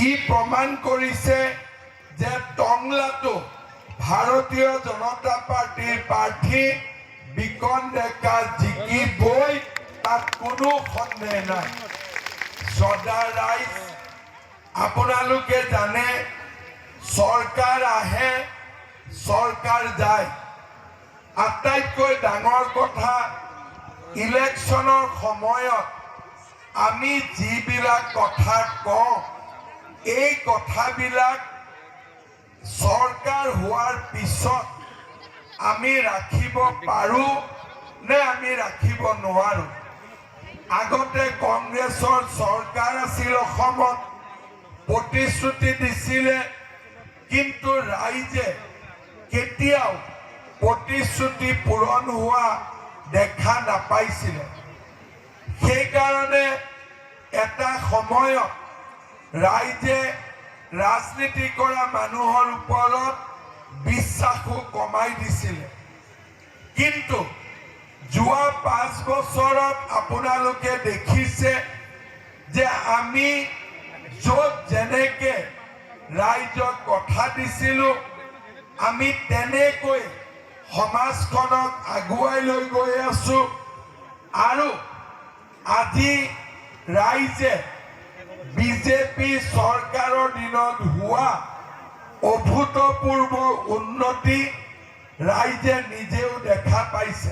ই প্ৰমাণ কৰিছে যে টংলাটো ভাৰতীয় জনতা পাৰ্টিৰ প্ৰাৰ্থী বিকন ডেকা জিকিবই, তাত কোনো সন্দেহ নাই। শ্ৰদ্ধা ৰাইজ, আপোনালোকে জানে চৰকাৰ আহে চৰকাৰ যায়। আটাইতকৈ ডাঙৰ কথা, ইলেকশ্যনৰ সময়ত আমি যিবিলাক কথা কওঁ, এই কথাবিলাক চৰকাৰ হোৱাৰ পিছত আমি ৰাখিব পাৰোঁ নে আমি ৰাখিব নোৱাৰোঁ। আগতে কংগ্ৰেছৰ চৰকাৰ আছিল অসমত, প্ৰতিশ্ৰুতি দিছিলে, কিন্তু ৰাইজে কেতিয়াও প্ৰতিশ্ৰুতি পূৰণ হোৱা দেখা নাপাইছিলে। সেইকাৰণে এটা সময়ত ৰাইজে ৰাজনীতি কৰা মানুহৰ ওপৰত বিশ্বাসো কমাই দিছিলে। কিন্তু যোৱা 5 বছৰত আপোনালোকে দেখিছে যে আমি য'ত যেনেকে ৰাইজক কথা দিছিলোঁ, আমি তেনেকৈ সমাজখনক আগুৱাই লৈ গৈ আছোঁ। আৰু আজি ৰাইজে বিজেপি চৰকাৰৰ দিনত হোৱা অভূতপূৰ্ব উন্নতি ৰাইজে নিজেও দেখা পাইছে।